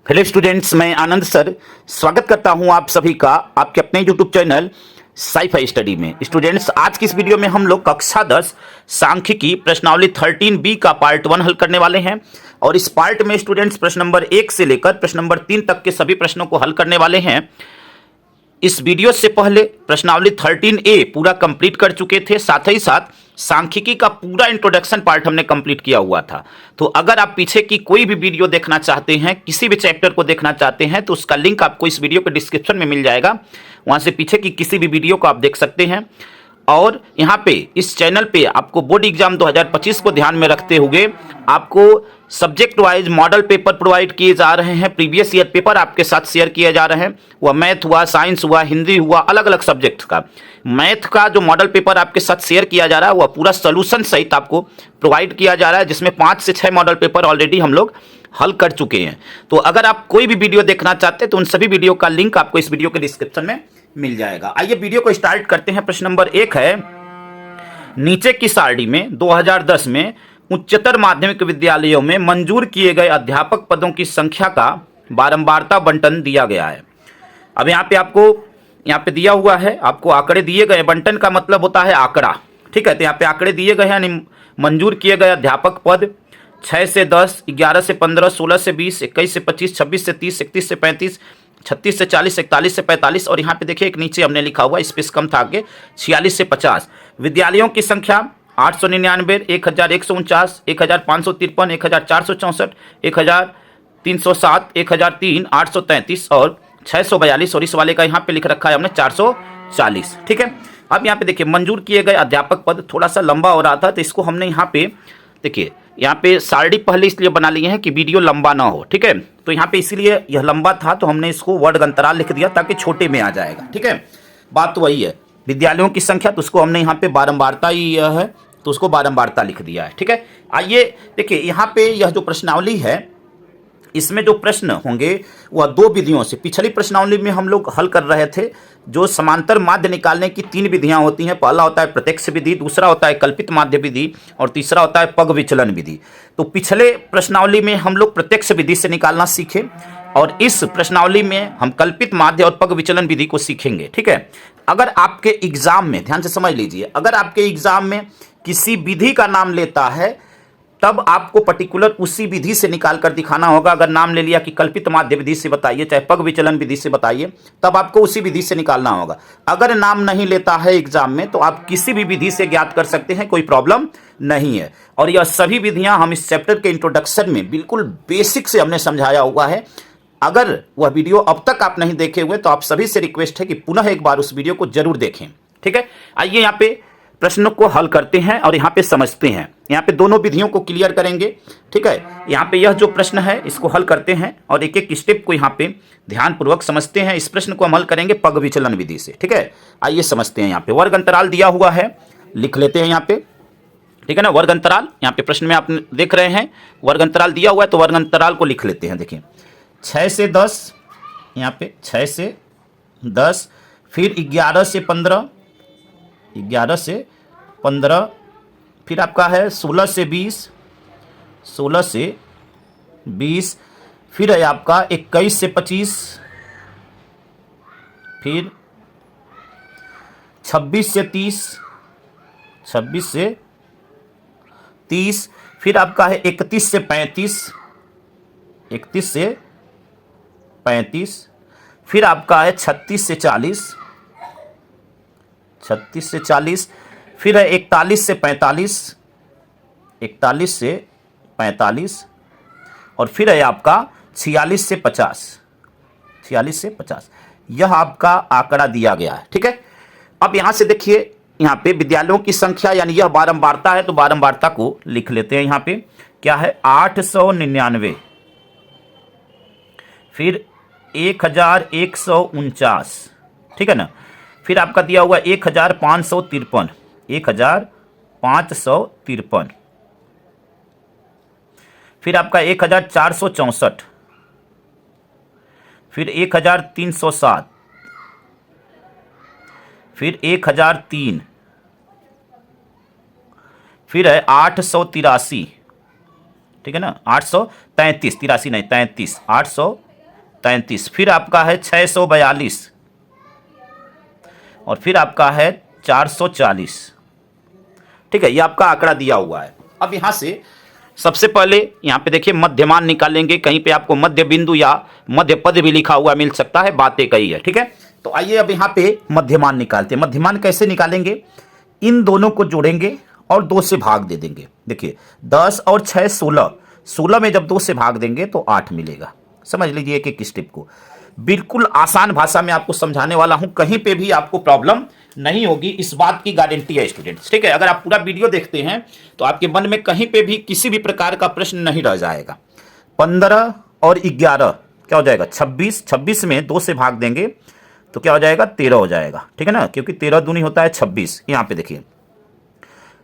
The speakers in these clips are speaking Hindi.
हेलो स्टूडेंट्स, मैं आनंद सर स्वागत करता हूं आप सभी का आपके अपने यूट्यूब चैनल साइफाई स्टडी में। स्टूडेंट्स, आज की इस वीडियो में हम लोग कक्षा 10 सांख्यिकी प्रश्नावली 13B का पार्ट 1 हल करने वाले हैं। और इस पार्ट में स्टूडेंट्स प्रश्न नंबर 1 से लेकर प्रश्न नंबर 3 तक के सभी प्रश्नों को हल करने वाले हैं। इस वीडियो से पहले प्रश्नावली 13A पूरा कंप्लीट कर चुके थे, साथ ही साथ सांख्यिकी का पूरा इंट्रोडक्शन पार्ट हमने कंप्लीट किया हुआ था। तो अगर आप पीछे की कोई भी वीडियो देखना चाहते हैं, किसी भी चैप्टर को देखना चाहते हैं, तो उसका लिंक आपको इस वीडियो के डिस्क्रिप्शन में मिल जाएगा। वहां से पीछे की किसी भी वीडियो को आप देख सकते हैं। और यहाँ पे इस चैनल पे आपको बोर्ड एग्जाम 2025 को ध्यान में रखते हुए आपको subject wise model paper provide किए जा रहे हैं। प्रीवियस ईयर पेपर आपके साथ शेयर किए जा रहे हैं। वह मैथ हुआ, साइंस हुआ, हिंदी हुआ, अलग अलग सब्जेक्ट्स का। मैथ का जो मॉडल पेपर आपके साथ शेयर किया जा रहा है वह पूरा सोल्यूशन सहित आपको प्रोवाइड किया जा रहा है, जिसमें 5 से 6 मॉडल पेपर ऑलरेडी हम लोग हल कर चुके हैं। तो अगर आप कोई भी वीडियो देखना चाहते हैं तो उन सभी वीडियो का लिंक आपको इस वीडियो के डिस्क्रिप्शन में मिल जाएगा। आइए वीडियो को स्टार्ट करते हैं। प्रश्न नंबर 1 है, नीचे की सारणी में 2010 में उच्चतर माध्यमिक विद्यालयों में मंजूर किए गए अध्यापक पदों की संख्या का बारंबारता बंटन दिया गया है। अब यहाँ पे आपको यहाँ पे दिया हुआ है, आपको आंकड़े दिए गए। बंटन का मतलब होता है आंकड़ा, ठीक है। तो यहाँ पे आंकड़े दिए गए हैं, यानी मंजूर किए गए अध्यापक पद 6 से 10, 11 से 15, 16 से 20, 21 से 25, 26 से 30, 31 से 35, 36 से 40, 41 से 45, और यहाँ पे देखिए एक नीचे हमने लिखा हुआ, स्पेस कम था आगे, 46 से 50। विद्यालयों की संख्या 899, 1149, 1553, 1464, 1307, 1003, 833 और 642, और इस वाले का यहाँ पे लिख रखा है हमने 440, ठीक है। अब यहाँ पे देखिए मंजूर किए गए अध्यापक पद थोड़ा सा लंबा हो रहा था, तो इसको हमने यहाँ पे देखिए यहाँ पे सारणी पहले इसलिए बना लिए हैं कि वीडियो लंबा ना हो, ठीक है। तो यहाँ पे इसीलिए यह लंबा था, तो हमने इसको वर्ड अंतराल लिख दिया ताकि छोटे में आ जाएगा, ठीक है। बात तो वही है, विद्यालयों की संख्या, तो उसको हमने यहाँ पे बारंबारता ही यह है, तो उसको बारंबारता लिख दिया है, ठीक है। आइए देखिए यहाँ पे यह जो प्रश्नावली है, इसमें जो प्रश्न होंगे वह 2 विधियों से, पिछली प्रश्नावली में हम लोग हल कर रहे थे। जो समांतर माध्य निकालने की 3 विधियां होती हैं, पहला होता है प्रत्यक्ष विधि, दूसरा होता है कल्पित माध्य विधि, और तीसरा होता है पग विचलन विधि। तो पिछले प्रश्नावली में हम लोग प्रत्यक्ष विधि से निकालना सीखे, और इस प्रश्नावली में हम कल्पित माध्य और पग विचलन विधि को सीखेंगे, ठीक है। अगर आपके एग्जाम में, ध्यान से समझ लीजिए, अगर आपके एग्जाम में किसी विधि का नाम लेता है तब आपको पर्टिकुलर उसी विधि से निकाल कर दिखाना होगा। अगर नाम ले लिया कि कल्पित माध्य विधि से बताइए, चाहे पग विचलन विधि से बताइए, तब आपको उसी विधि से निकालना होगा। अगर नाम नहीं लेता है एग्जाम में तो आप किसी भी विधि से ज्ञात कर सकते हैं, कोई प्रॉब्लम नहीं है। और यह सभी विधियां हम इस चैप्टर के इंट्रोडक्शन में बिल्कुल बेसिक से हमने समझाया हुआ है। अगर वह वीडियो अब तक आप नहीं देखे हुए तो आप सभी से रिक्वेस्ट है कि पुनः एक बार उस वीडियो को जरूर देखें, ठीक है। आइए यहाँ पे प्रश्नों को हल करते हैं और यहाँ पे समझते हैं। यहाँ पे दोनों विधियों को क्लियर करेंगे, ठीक है। यहाँ पे यह जो प्रश्न है इसको हल करते हैं और एक एक स्टेप को यहाँ पे ध्यानपूर्वक समझते हैं। इस प्रश्न को हम हल करेंगे पग विचलन विधि से, ठीक है। आइए समझते हैं। यहाँ पे वर्ग अंतराल दिया हुआ है, लिख लेते हैं यहाँ पे, ठीक है ना। वर्ग अंतराल यहाँ पे प्रश्न में आप देख रहे हैं, वर्ग अंतराल दिया हुआ है, तो वर्ग अंतराल को लिख लेते हैं। देखिए 6 से 10, यहाँ पे 6 से 10, फिर 11 से 15, 11 से 15, फिर आपका है 16 से 20, 16 से 20, फिर है आपका 21 से 25, फिर 26 से 30, 26 से 30, फिर आपका है 31 से 35, 31 से 35, फिर आपका है 36 से 40, 36 से 40, फिर है 41 से 45, 41 से 45, और फिर है आपका 46 से 50, 46 से 50। यह आपका आंकड़ा दिया गया है, ठीक है। अब यहां से देखिए, यहाँ पे विद्यालयों की संख्या यानी यह बारंबारता है, तो बारंबारता को लिख लेते हैं। यहाँ पे क्या है 899, फिर 1149, ठीक है ना। फिर आपका दिया हुआ 1553, 1553, फिर आपका 1464, फिर 1307, फिर 1003, फिर है 883, ठीक है ना, 833, 83 नहीं 33, 33, फिर आपका है 642 और फिर आपका है 440। ठीक है, ये आपका आंकड़ा दिया हुआ है। अब यहाँ से सबसे पहले यहाँ पे देखिए मध्यमान निकालेंगे। कहीं पे आपको मध्य बिंदु या मध्य पद भी लिखा हुआ मिल सकता है, बातें कही है। ठीक है, तो आइए अब यहाँ पे मध्यमान निकालते हैं। मध्यमान कैसे निकालेंगे? इन दोनों को जोड़ेंगे और 2 से भाग दे देंगे। देखिए 10 और 6 16, 16 में जब 2 से भाग देंगे तो 8 मिलेगा। समझ लीजिए एक एक स्टेप को। बिल्कुल आसान भाषा में आपको समझाने वाला हूं, कहीं पे भी आपको प्रॉब्लम नहीं होगी, इस बात की गारंटी है स्टूडेंट्स। ठीक है, अगर आप पूरा वीडियो देखते हैं तो आपके मन में कहीं पे भी किसी भी प्रकार का प्रश्न नहीं रह जाएगा। 15 और 11 क्या हो जाएगा? 26, 26 में 2 से भाग देंगे तो क्या हो जाएगा? 13 हो जाएगा। ठीक है ना, क्योंकि 13 दूनी होता है 26। यहाँ पे देखिए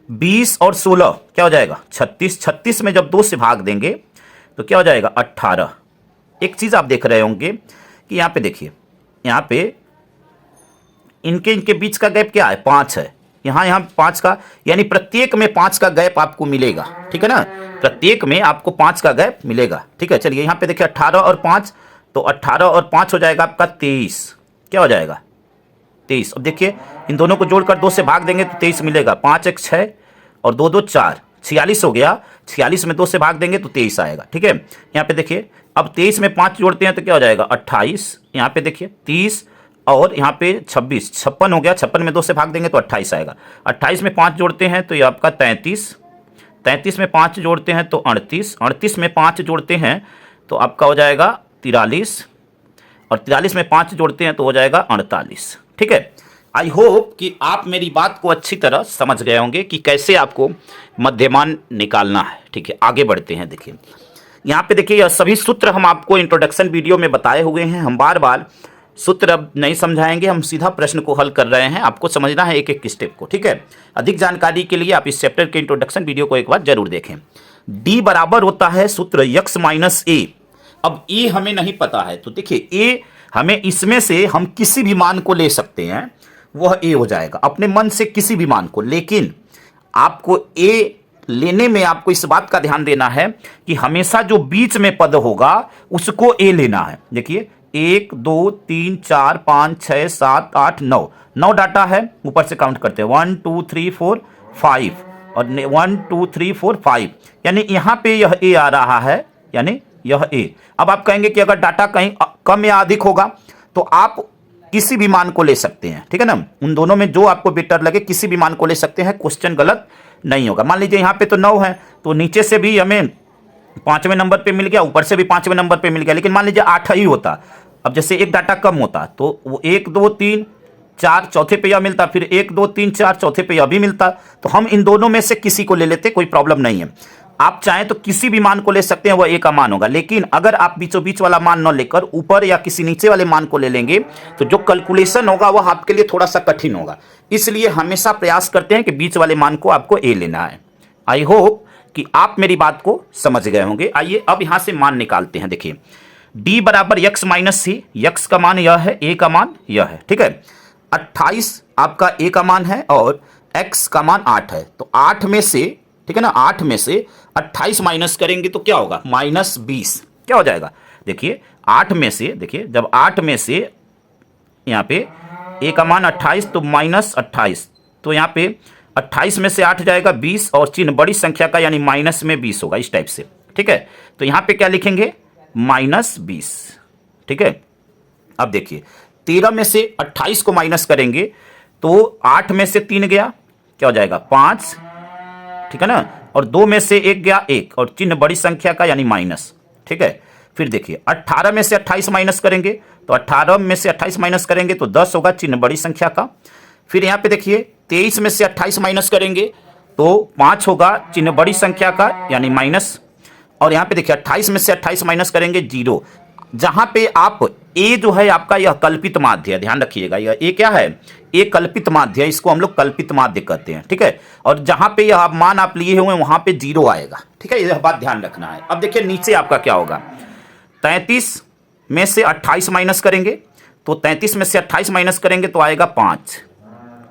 20 और 16 क्या हो जाएगा? 36, 36 में जब 2 से भाग देंगे तो क्या हो जाएगा? 18। एक चीज आप देख रहे होंगे कि यहाँ पे देखिए, यहाँ पे इनके बीच का गैप क्या है? 5 है। यहाँ 5 का, यानी प्रत्येक में 5 का गैप आपको मिलेगा। ठीक है ना, प्रत्येक में आपको 5 का गैप मिलेगा। ठीक है, चलिए यहाँ पे देखिए 18 और 5, तो 18 और 5 हो जाएगा आपका 23। क्या हो जाएगा? 23। अब देखिए इन दोनों को जोड़कर 2 से भाग देंगे तो 23 मिलेगा। 5 1 6 और 2 2 4, 46 हो गया। 46 में 2 से भाग देंगे तो 23 आएगा। ठीक है, यहाँ पे देखिए अब 23 में 5 जोड़ते हैं तो क्या हो जाएगा? 28। यहाँ पे देखिए 30 और यहाँ पे 26, 56 हो गया। 56 में 2 से भाग देंगे तो 28 आएगा। 28 में 5 जोड़ते हैं तो ये आपका 33। 33 में 5 जोड़ते हैं तो 38। 38 में 5 जोड़ते हैं तो आपका हो जाएगा 43 और 43 में 5 जोड़ते हैं तो हो जाएगा 48। ठीक है, आई होप कि आप मेरी बात को अच्छी तरह समझ गए होंगे कि कैसे आपको मध्यमान निकालना है। ठीक है, आगे बढ़ते हैं। देखिए यहाँ पे देखिए, यह सभी सूत्र हम आपको इंट्रोडक्शन वीडियो में बताए हुए हैं। हम बार बार सूत्र अब नहीं समझाएंगे, हम सीधा प्रश्न को हल कर रहे हैं। आपको समझना है एक एक स्टेप को। ठीक है, अधिक जानकारी के लिए आप इस चैप्टर के इंट्रोडक्शन वीडियो को एक बार जरूर देखें। D बराबर होता है सूत्र x माइनस ए। अब ए हमें नहीं पता है तो देखिए ए हमें इसमें से हम किसी भी मान को ले सकते हैं, वह ए हो जाएगा अपने मन से किसी भी मान को। लेकिन आपको ए लेने में आपको इस बात का ध्यान देना है कि हमेशा जो बीच में पद होगा उसको ए लेना है। देखिए 1 2 3 4 5 6 7 8 9, 9 डाटा है। ऊपर से काउंट करते हैं 1 2 3 4 5 और 1 2 3 4 5, यानी यहाँ पे यह ए आ रहा है, यानी यह ए। अब आप कहेंगे कि अगर डाटा कहीं कम या अधिक होगा तो आप किसी भी मान को ले सकते हैं। ठीक है ना, उन दोनों में जो आपको बेटर लगे किसी भी मान को ले सकते हैं, क्वेश्चन गलत नहीं होगा। मान लीजिए यहाँ पे तो 9 है तो नीचे से भी हमें 5वें नंबर पे मिल गया, ऊपर से भी 5वें नंबर पे मिल गया। लेकिन मान लीजिए 8 ही होता, अब जैसे एक डाटा कम होता तो वो 1 2 3 4 चौथे पे यह मिलता, फिर 1 2 3 4 चौथे पे यह भी मिलता, तो हम इन दोनों में से किसी को ले लेते, कोई प्रॉब्लम नहीं है। आप चाहें तो किसी भी मान को ले सकते हैं, वह ए का मान होगा। लेकिन अगर आप बीचों बीच वाला मान न लेकर ऊपर या किसी नीचे वाले मान को ले लेंगे तो जो कैलकुलेशन होगा वह आपके लिए थोड़ा सा कठिन होगा। इसलिए हमेशा प्रयास करते हैं कि बीच वाले मान को आपको ए लेना है। आई होप कि आप मेरी बात को समझ गए होंगे। आइए अब यहां से मान निकालते हैं। देखिए d बराबर x माइनस सी, यक्स का मान यह है, a का मान यह है। ठीक है, 28 आपका a का मान है और x का मान 8 है। तो 8 में से, ठीक है ना, 8 में से 28 माइनस करेंगे तो क्या होगा? -20। क्या हो जाएगा? देखिए 8 में से, देखिए जब 8 में से यहाँ पे a का मान 28 तो -28, तो यहाँ पे 28 में से 8 जाएगा 20 और चिन्ह बड़ी संख्या का यानी माइनस में 20 होगा, इस टाइप से। ठीक है, तो यहाँ पे क्या लिखेंगे? -20। ठीक है, अब देखिए 13 में से 28 को माइनस करेंगे तो 8 में से 3 गया, क्या हो जाएगा? 5। ठीक है ना, और 2 में से 1 गया 1 और चिन्ह बड़ी संख्या का यानी माइनस। ठीक है, फिर देखिए 18 में से 28 माइनस करेंगे तो 18 में से 28 माइनस करेंगे तो 10 होगा, चिन्ह बड़ी संख्या का। फिर यहाँ पे देखिए 23 में से 28 माइनस करेंगे तो 5 होगा, चिन्ह बड़ी संख्या का यानी माइनस। और यहाँ पे देखिए 28 में से 28 माइनस करेंगे 0। जहां पे आप ए जो है आपका यह कल्पित माध्य है, ध्यान रखिएगा, यह ए क्या है? ए कल्पित माध्य है, इसको हम लोग कल्पित माध्य कहते हैं। ठीक है, और जहां पे यह मान आप लिए हुए वहां पे 0 आएगा। ठीक है, यह बात ध्यान रखना है। अब देखिए नीचे आपका क्या होगा? 33 में से 28 माइनस करेंगे तो 33 में से 28 माइनस करेंगे तो आएगा 5।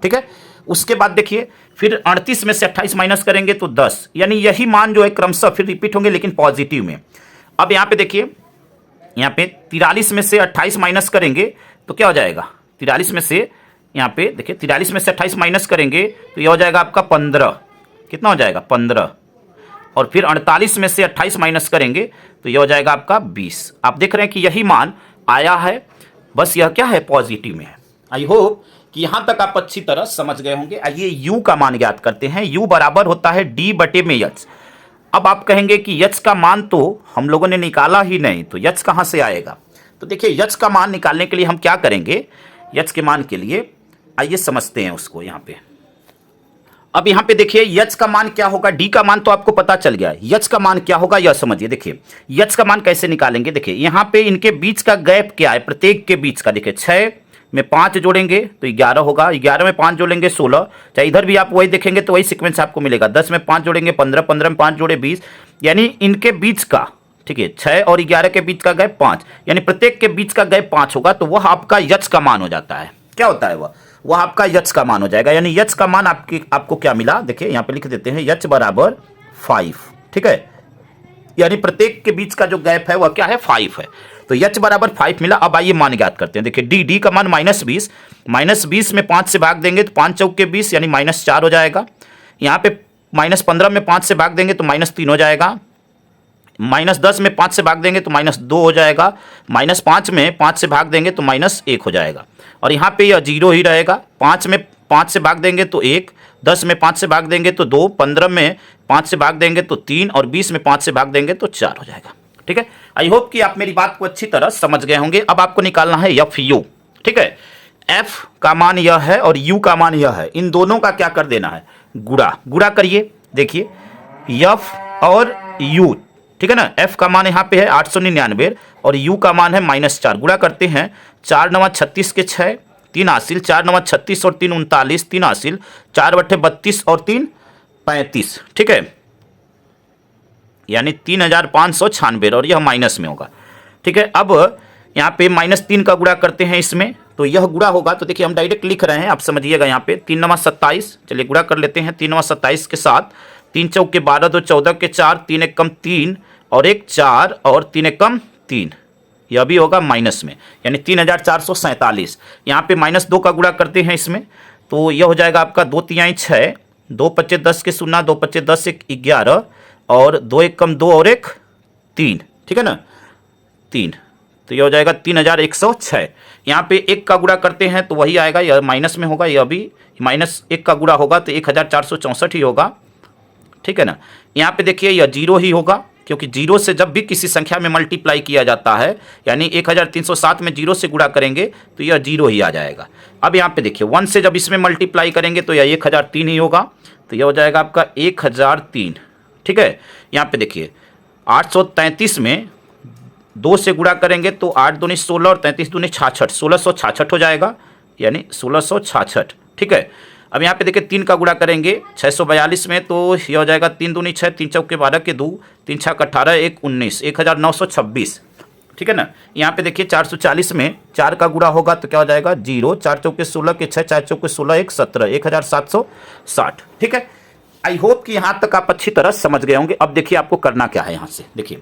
ठीक है, उसके बाद देखिए फिर 38 में से 28 माइनस करेंगे तो 10, यानी यही मान जो है क्रमशः फिर रिपीट होंगे लेकिन पॉजिटिव में। अब यहाँ पे देखिए यहाँ पे 43 में से 28 माइनस करेंगे तो क्या हो जाएगा, 43 में से यहाँ पे देखिए 43 में से 28 माइनस करेंगे तो यह हो जाएगा आपका 15, कितना हो जाएगा 15, और फिर 48 में से 28 माइनस करेंगे तो यह हो जाएगा आपका 20। आप देख रहे हैं कि यही मान आया है, बस यह क्या है, पॉजिटिव में है। आई होप कि यहां तक आप अच्छी तरह समझ गए होंगे। आइए u का मान ज्ञात करते हैं। u बराबर होता है d बटे में h। अब आप कहेंगे कि h का मान तो हम लोगों ने निकाला ही नहीं, तो h कहां से आएगा। तो देखिए h का मान निकालने के लिए हम क्या करेंगे, h के मान के लिए आइए समझते हैं उसको। यहाँ पे अब यहाँ पे देखिए h का मान क्या होगा, d का मान तो आपको पता चल गया, h का मान क्या होगा यह समझिए। देखिए h का मान कैसे निकालेंगे, देखिए यहाँ पे इनके बीच का गैप क्या है, प्रत्येक के बीच का। देखिए 6 में 5 जोड़ेंगे तो 11 होगा, 11 में 5 जोड़ेंगे 16, चाहे इधर भी आप वही देखेंगे तो वही सीक्वेंस आपको मिलेगा। 10 में 5 जोड़ेंगे 15, 15 में 5 जोड़े 20, यानी इनके बीच का, ठीक है, 6 और 11 के बीच का गैप 5, यानी प्रत्येक के बीच का गैप 5 होगा, तो वह आपका h का मान हो जाता है। क्या होता है वह आपका h का मान हो जाएगा। यानी h का मान आपको क्या मिला, देखिए यहाँ पे लिख देते हैं h बराबर 5, ठीक है, यानी प्रत्येक के बीच का जो गैप है वह क्या है, 5 है। तो h बराबर 5 मिला। अब आइए मान ज्ञात करते हैं। देखिए d का मान -20, -20 में 5 से भाग देंगे तो 5 चौक के 20 यानी -4 हो जाएगा। यहाँ पे -15 में 5 से भाग देंगे तो -3 हो जाएगा। -10 में 5 से भाग देंगे तो -2 हो जाएगा। -5 में 5 से भाग देंगे तो -1 हो जाएगा। और यहाँ पे यह 0 ही रहेगा। 5 में 5 से भाग देंगे तो 1, 10 में 5 से भाग देंगे तो 2, 15 में 5 से भाग देंगे तो 3 और 20 में 5 से भाग देंगे तो 4 हो जाएगा। ठीक है, आई होप कि आप मेरी बात को अच्छी तरह समझ गए होंगे। अब आपको निकालना है एफ यू, ठीक है, एफ का मान यह है और यू का मान यह है, इन दोनों का क्या कर देना है, गुणा करिए। देखिए एफ और यू, ठीक है ना, एफ का मान यहाँ पे है 899 और यू का मान है -4। गुणा करते हैं, 4 9 36 के 6, 3 हासिल, 4 9 36 और 3 39, 3 हासिल, 4 बट्टे 32 और 3 35, ठीक है, यानी 3596 और यह माइनस में होगा। ठीक है, अब यहाँ पे -3 का गुणा करते हैं इसमें, तो यह गुणा होगा। तो देखिए हम डायरेक्ट लिख रहे हैं, आप समझिएगा। यहाँ पे 3 9 27, चलिए गुणा कर लेते हैं। 3 9 27 के साथ 3 चौक के 12, 2 14 के 4, 3 1 कम 3 और 1 4 और 3 1 कम 3, यह भी होगा माइनस में, यानी 3447। यहाँ पे -2 का गुणा करते हैं इसमें, तो यह हो जाएगा आपका 2 तिहाई 6, 2 पच्चे 10 के 0, 2 पच्चे 10 1 11 और 2 1 कम 2 और 1 3, ठीक है ना, 3, तो यह हो जाएगा 3106। यहाँ पे 1 का गुणा करते हैं तो वही आएगा, यह माइनस में होगा, यह भी -1 का गुणा होगा तो 1464 ही होगा। ठीक है ना, यहाँ पे देखिए यह 0 ही होगा, क्योंकि 0 से जब भी किसी संख्या में मल्टीप्लाई किया जाता है, यानी 1307 में 0 से गुणा करेंगे तो यह 0 ही आ जाएगा। अब यहाँ पे देखिए 1 से जब इसमें मल्टीप्लाई करेंगे तो यह 1003 ही होगा, तो यह हो जाएगा आपका 1003। ठीक है, यहाँ पे देखिए 833 में 2 से गुणा करेंगे तो 8 दूनी 16 और 33 दूनी 66, 1666 हो जाएगा, यानी 1666। ठीक है, अब यहाँ पे देखिए 3 का गुणा करेंगे 642 में, तो यह हो जाएगा 3 दूनी 6, 3 चौक के 12 के 2, 3 6 18, 1 19, 1926। ठीक है ना, यहाँ पे देखिए 440 में 4 का गुणा होगा तो क्या हो जाएगा 0, 4 चौक के 16 के 6, 4 चौक के 16 1 17, 1760। ठीक है, आई होप कि यहाँ तक आप अच्छी तरह समझ गए होंगे। अब देखिए आपको करना क्या है, यहाँ से देखिए,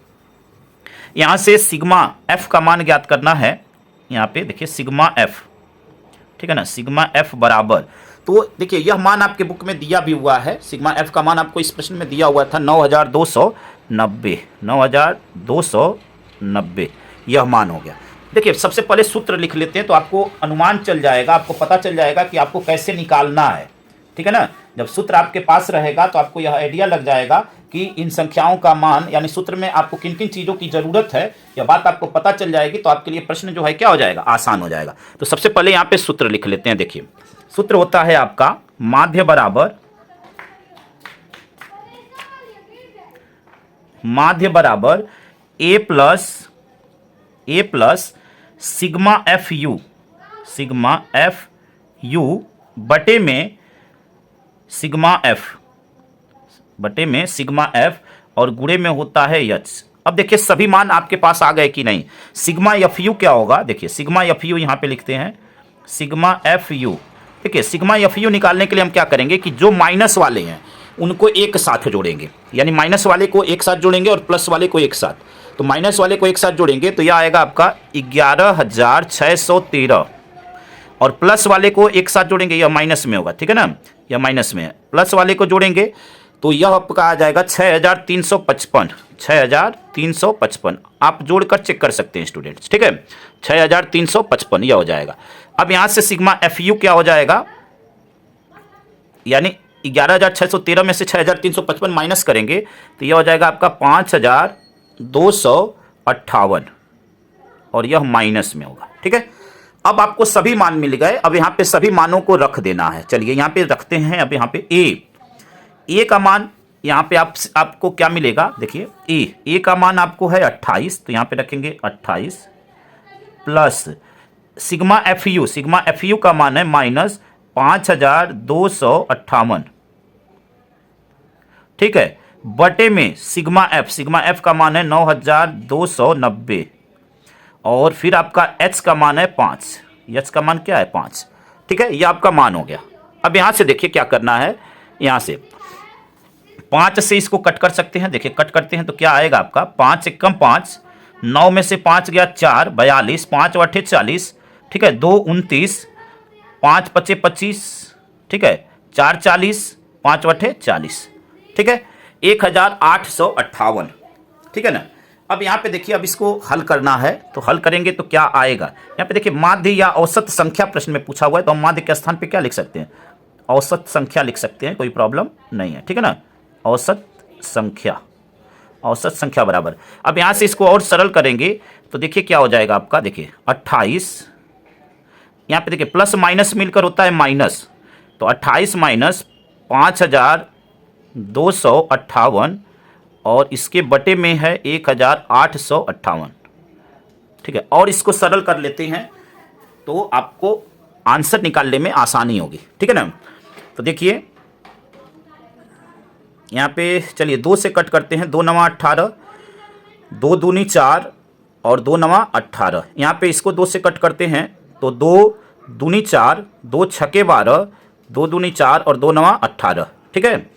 यहाँ से सिग्मा एफ का मान ज्ञात करना है। यहाँ पे देखिए सिग्मा एफ, ठीक है ना, सिग्मा एफ बराबर, तो देखिए यह मान आपके बुक में दिया भी हुआ है। सिग्मा एफ का मान आपको इस प्रश्न में दिया हुआ था 9290, 9290 यह मान हो गया। देखिए सबसे पहले सूत्र लिख लेते हैं तो आपको अनुमान चल जाएगा, आपको पता चल जाएगा कि आपको कैसे निकालना है। ठीक है ना, जब सूत्र आपके पास रहेगा तो आपको यह आइडिया लग जाएगा कि इन संख्याओं का मान, यानी सूत्र में आपको किन किन चीज़ों की ज़रूरत है, यह बात आपको पता चल जाएगी, तो आपके लिए प्रश्न जो है क्या हो जाएगा, आसान हो जाएगा। तो सबसे पहले यहाँ पे सूत्र लिख लेते हैं। देखिए सूत्र होता है आपका माध्य बराबर ए प्लस सिग्मा एफ यू बटे में सिग्मा एफ और गुणे में होता है एच। अब देखिए सभी मान आपके पास आ गए कि नहीं। सिग्मा एफ यू क्या होगा, देखिए सिग्मा एफ यू यहाँ पे लिखते हैं, सिग्मा एफ यू। देखिए सिग्मा एफ यू निकालने के लिए हम क्या करेंगे कि जो माइनस वाले हैं उनको एक साथ जोड़ेंगे, यानी माइनस वाले को एक साथ जोड़ेंगे और प्लस वाले को एक साथ। तो माइनस वाले को एक साथ जोड़ेंगे तो यह आएगा आपका 11,613, और प्लस वाले को एक साथ जोड़ेंगे, यह माइनस में होगा, ठीक है ना, यह माइनस में है, प्लस वाले को जोड़ेंगे तो यह आपका आ जाएगा 6,355, 6,355। आप जोड़कर चेक कर सकते हैं स्टूडेंट्स, ठीक है, 6,355 यह हो जाएगा। अब यहाँ से सिग्मा एफ यू क्या हो जाएगा, यानी 11,613 में से 6,355 माइनस करेंगे तो यह हो जाएगा आपका 5,258, और यह माइनस में होगा, ठीक है। अब आपको सभी मान मिल गए, अब यहाँ पे सभी मानों को रख देना है। चलिए यहाँ पे रखते हैं। अब यहाँ पे ए का मान यहाँ पे आपको क्या मिलेगा, देखिए ए का मान आपको है 28, तो यहाँ पे रखेंगे 28 प्लस सिग्मा एफ यू का मान है माइनस 5,258, ठीक है, बटे में सिग्मा एफ का मान है 9,290, और फिर आपका एच का मान है 5, एच का मान क्या है 5, ठीक है, ये आपका मान हो गया। अब यहाँ से देखिए क्या करना है, यहाँ से 5 से इसको कट कर सकते हैं, देखिए कट करते हैं तो क्या आएगा आपका 5 एकम 5, 9 में से 5 गया 4, 42, 5 अठे 40, ठीक है, 2 29, 5 पचे 25, ठीक है, 4 40, 5 अठे 40, ठीक है, 1,858, ठीक है ना। अब यहाँ पे देखिए, अब इसको हल करना है तो हल करेंगे तो क्या आएगा, यहाँ पे देखिए माध्य या औसत संख्या प्रश्न में पूछा हुआ है, तो हम माध्य के स्थान पे क्या लिख सकते हैं, औसत संख्या लिख सकते हैं, कोई प्रॉब्लम नहीं है, ठीक है ना, औसत संख्या बराबर। अब यहाँ से इसको और सरल करेंगे तो देखिए क्या हो जाएगा आपका, देखिए 28, यहाँ पे देखिए प्लस माइनस मिलकर होता है माइनस, तो 28 माइनस 5,258, और इसके बटे में है 1,858, ठीक है, और इसको सरल कर लेते हैं तो आपको आंसर निकालने में आसानी होगी, ठीक है ना। तो देखिए यहाँ पे चलिए 2 से कट करते हैं, 2 9 18, 2 दूनी 4 और 2 9 18, यहाँ पे इसको 2 से कट करते हैं तो 2 दूनी 4, 2 छके 12, 2 दूनी 4 और 2 9 18, ठीक है।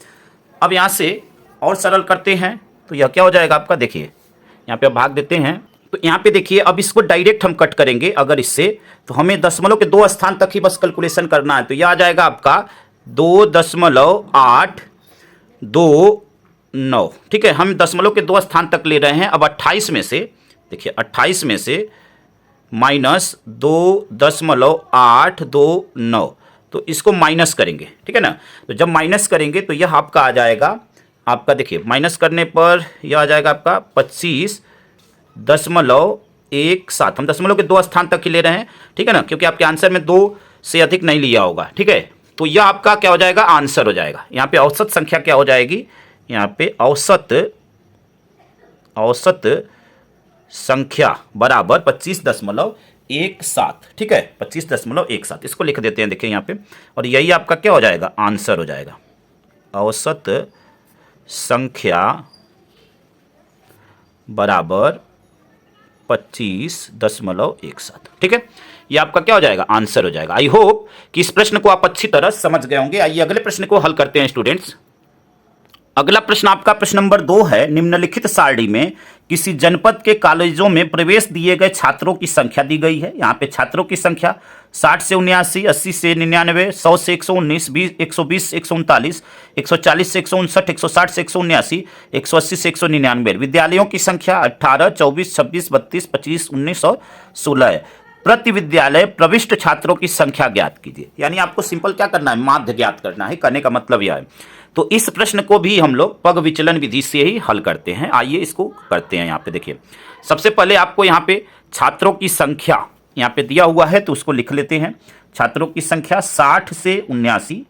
अब यहाँ से और सरल करते हैं तो यह क्या हो जाएगा आपका, देखिए यहाँ पे भाग देते हैं तो यहाँ पे देखिए अब इसको डायरेक्ट हम कट करेंगे अगर इससे, तो हमें दशमलव के 2 स्थान तक ही बस कैलकुलेशन करना है, तो यह आ जाएगा आपका 2.829, ठीक है, हम दशमलव के 2 स्थान तक ले रहे हैं। अब 28 में से देखिए 28 में से माइनस 2.829, तो इसको माइनस करेंगे, ठीक है ना, तो जब माइनस करेंगे तो यह आपका आ जाएगा, आपका देखिए माइनस करने पर यह आ जाएगा आपका 25.17, हम दशमलव के 2 स्थान तक ही ले रहे हैं, ठीक है ना, क्योंकि आपके आंसर में 2 से अधिक नहीं लिया होगा, ठीक है, तो यह आपका क्या हो जाएगा, आंसर हो जाएगा। यहाँ पे औसत संख्या क्या हो जाएगी, यहाँ पे औसत संख्या बराबर 25.17, ठीक है, 25.17, इसको लिख देते हैं, देखिए यहाँ पे, और यही आपका क्या हो जाएगा, आंसर हो जाएगा। औसत संख्या बराबर 25.17, ठीक है, ये आपका क्या हो जाएगा, आंसर हो जाएगा। आई होप कि इस प्रश्न को आप अच्छी तरह समझ गए होंगे। आइए अगले प्रश्न को हल करते हैं स्टूडेंट्स। अगला प्रश्न आपका प्रश्न नंबर 2 है, निम्नलिखित सारणी में किसी जनपद के कॉलेजों में प्रवेश दिए गए छात्रों की संख्या दी गई है। यहाँ पे छात्रों की संख्या 60 से 79, 80 से 99, 100 से 119, 120 से 139, 140 से 159, 160 से 179, 180 से 199। विद्यालयों की संख्या 18, 24, 26, 32, 25, 19 और 16 है। प्रति विद्यालय प्रविष्ट छात्रों की संख्या ज्ञात कीजिए। यानी आपको सिंपल क्या करना है, माध्य ज्ञात करना है। कहने का मतलब यह है, तो इस प्रश्न को भी हम लोग पग विचलन विधि से ही हल करते हैं। आइए इसको करते हैं। यहाँ पे देखिए, सबसे पहले आपको यहाँ पे छात्रों की संख्या यहाँ पे दिया हुआ है, तो उसको लिख लेते हैं। छात्रों की संख्या 60 से 79,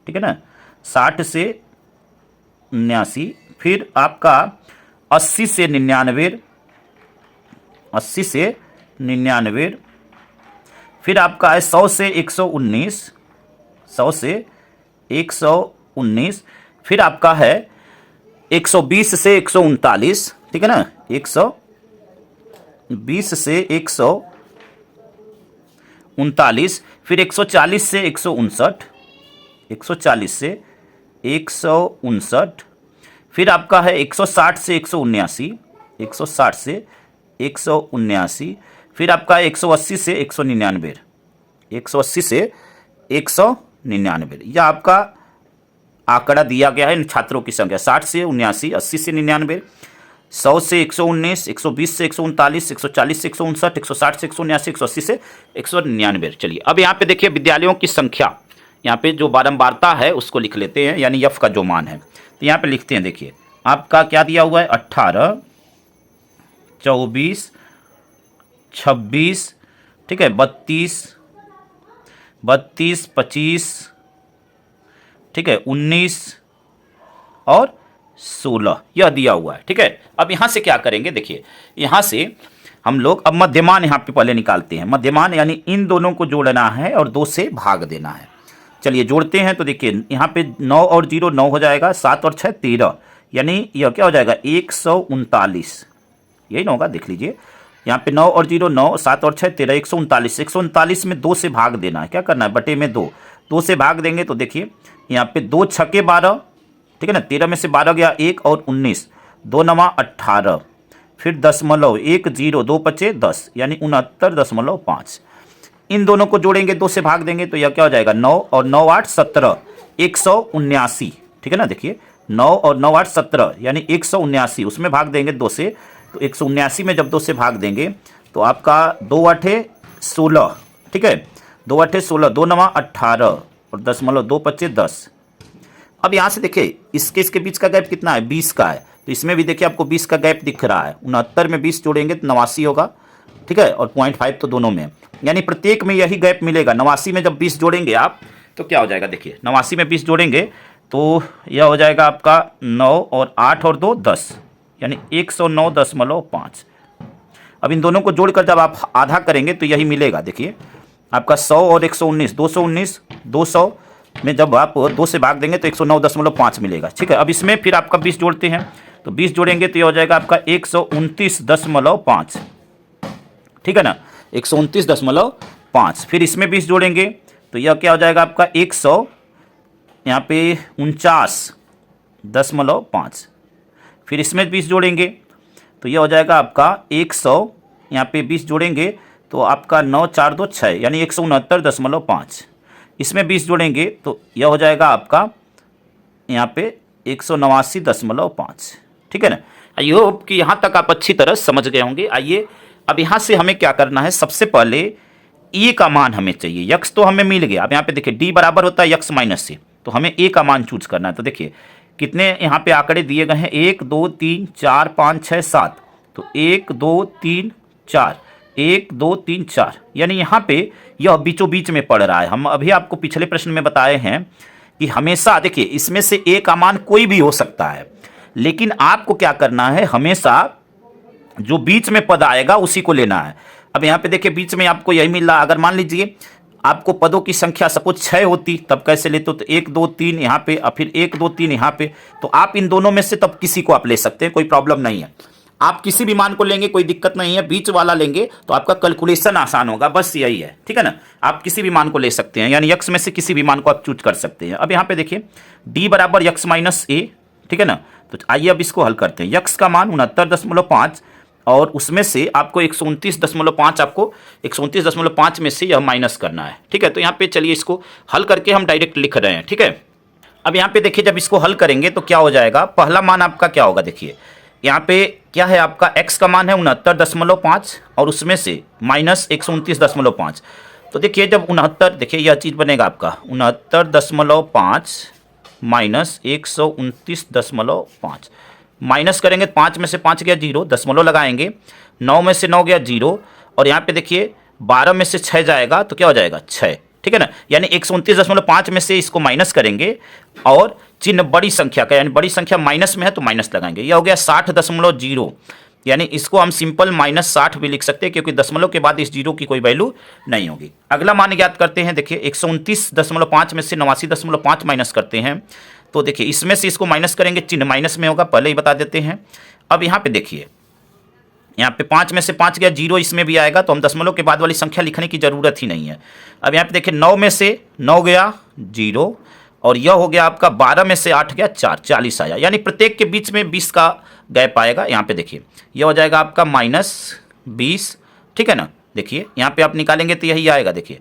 ठीक है ना, 60 से 79, फिर आपका 80 से 99, 80 से 99, फिर आपका है 100 से 119, 100 से 119, फिर आपका है 120 से 139, ठीक है ना, 120 से 139, फिर 140 से 159, 140 से 159, फिर आपका है 160 से 179, 160 से 179, फिर आपका 180 से 199, 180 से 199, यह आपका आंकड़ा दिया गया है छात्रों की संख्या। 60 से 79, 80 से 99, 100 से 119, 120 से 139, 140 से 159, 160 से 179, 180 से 199। चलिए अब यहाँ पे देखिए विद्यालयों की संख्या, यहाँ पे जो बारंबारता है उसको लिख लेते हैं, यानी यफ का जो मान है। तो यहाँ पे लिखते हैं, देखिए आपका क्या दिया हुआ है, 18, 24, 26, ठीक है, 32, 25, ठीक है, 19 और 16, यह दिया हुआ है। ठीक है, अब यहाँ से क्या करेंगे, देखिए यहाँ से हम लोग अब मध्यमान यहाँ पे पहले निकालते हैं। मध्यमान यानी इन दोनों को जोड़ना है और 2 से भाग देना है। चलिए जोड़ते हैं। तो देखिए यहाँ पे 9 और 0 9 हो जाएगा, 7 और 6 13, यानी यह क्या हो जाएगा 139, यही ना होगा, देख लीजिए यहाँ पे 9 और 0 9, 7 और 6 13, 139। 139 में 2 से भाग देना है, क्या करना है, बटे में 2 से भाग देंगे। तो देखिए यहाँ पे 2 छके 12, ठीक है ना, 13 में से 12 गया 1 और 19, 2 9 18, फिर दशमलव 1 0, 2 5 10, यानी 69.5। इन दोनों को जोड़ेंगे, 2 से भाग देंगे तो यह क्या हो जाएगा 9 और 9 8 17, 179, ठीक है ना। देखिए 9 और 9 8 17 यानी 179, उसमें भाग देंगे 2 से, तो 179 में जब 2 से भाग देंगे तो आपका 2 8 16, ठीक है, 2 8 16, 2 9 18 और दशमलव 2 5 10। अब यहाँ से देखिए इसके बीच का गैप कितना है, 20 का है। तो इसमें भी देखिए आपको 20 का गैप दिख रहा है। 69 में 20 जोड़ेंगे तो 89 होगा, ठीक है, और 0.5 तो दोनों में, यानी प्रत्येक में यही गैप मिलेगा। 89 में जब 20 जोड़ेंगे आप तो क्या हो जाएगा, देखिए 89 में 20 जोड़ेंगे तो यह हो जाएगा आपका 9 और 8 और 2 10, यानी 109.5। अब इन दोनों को जोड़कर जब आप आधा करेंगे तो यही मिलेगा। देखिए आपका 100 और 119, 219, 200 में जब आप 2 से भाग देंगे तो 109.5 मिलेगा। ठीक है, अब इसमें फिर आपका 20 जोड़ते हैं, तो 20 जोड़ेंगे तो ये हो जाएगा आपका 129.5, ठीक है ना, 129.5। फिर इसमें 20 जोड़ेंगे तो यह क्या हो जाएगा आपका 100, यहाँ पे 49.5। फिर इसमें 20 जोड़ेंगे तो यह हो जाएगा आपका 100, यहाँ पे 20 जोड़ेंगे तो आपका 9 4 2 6, यानी 169.5। इसमें 20 जोड़ेंगे तो यह हो जाएगा आपका यहाँ पे 189.5, ठीक है ना। आई होप कि यहाँ तक आप अच्छी तरह समझ गए होंगे। आइए अब यहाँ से हमें क्या करना है, सबसे पहले ए का मान हमें चाहिए। यक्स तो हमें मिल गया। अब यहाँ पे देखिए डी बराबर होता है यक्स माइनस से, तो हमें ए का मान चूज करना है। तो देखिए कितने यहाँ पे आंकड़े दिए गए हैं, 1 2 3 4 5 6 7, तो 1 2 3 4, 1 2 3 4, यानी यहाँ पे यह बीचों बीच में पड़ रहा है। हम अभी आपको पिछले प्रश्न में बताए हैं कि हमेशा देखिए इसमें से ए का मान कोई भी हो सकता है, लेकिन आपको क्या करना है, हमेशा जो बीच में पद आएगा उसी को लेना है। अब यहाँ पे देखिए बीच में आपको यही मिल रहा। अगर मान लीजिए आपको पदों की संख्या सपोज 6 होती तब कैसे लेते हो, तो 1 2 3 यहाँ पे और फिर 1 2 3 यहाँ पे, तो आप इन दोनों में से तब किसी को आप ले सकते हैं, कोई प्रॉब्लम नहीं है। आप किसी भी मान को लेंगे कोई दिक्कत नहीं है, बीच वाला लेंगे तो आपका कैलकुलेशन आसान होगा, बस यही है, ठीक है ना। आप किसी भी मान को ले सकते हैं, यानी यक्स में से किसी भी मान को आप चूज कर सकते हैं। अब यहाँ पे देखिए डी बराबर यक्स माइनस ए, ठीक है ना। तो आइए अब इसको हल करते हैं। यक्स का मान 69.5 और उसमें से आपको 129.5, आपको 129.5 में से यह माइनस करना है, ठीक है। तो यहाँ पे चलिए इसको हल करके हम डायरेक्ट लिख रहे हैं, ठीक है। अब यहाँ पे देखिए जब इसको हल करेंगे तो क्या हो जाएगा, पहला मान आपका क्या होगा, देखिए यहाँ पे क्या है, आपका x का मान है 69.5 और उसमें से माइनस 129.5। तो देखिए जब 69, देखिए यह चीज़ बनेगा आपका 69.5 माइनस 129.5, माइनस करेंगे 5 में से 5 गया 0, दशमलव लगाएंगे, 9 में से 9 गया 0, और यहाँ पे देखिए 12 में से 6 जाएगा तो क्या हो जाएगा 6, ठीक है ना। यानी 129.5 में से इसको माइनस करेंगे और चिन्ह बड़ी संख्या का, यानी बड़ी संख्या माइनस में है तो माइनस लगाएंगे। यह हो गया 60.0, यानी इसको हम सिंपल -60 भी लिख सकते हैं क्योंकि दशमलव के बाद इस जीरो की कोई वैल्यू नहीं होगी। अगला मान ज्ञात करते हैं। देखिए 129.5 में से 89.5 माइनस करते हैं, तो देखिए इसमें से इसको माइनस करेंगे, चिन्ह माइनस में होगा, पहले ही बता देते हैं। अब यहाँ पे देखिए यहाँ पे 5 में से 5 गया 0, इसमें भी आएगा, तो हम दशमलव के बाद वाली संख्या लिखने की ज़रूरत ही नहीं है। अब यहाँ पे देखिए 9 में से 9 गया 0, और यह हो गया आपका 12 में से 8 गया 4, 40 आया। यानी प्रत्येक के बीच में 20 का गैप आएगा, यहाँ पे देखिए ये हो जाएगा आपका -20, ठीक है ना। देखिए यहाँ पे आप निकालेंगे तो यही आएगा। देखिए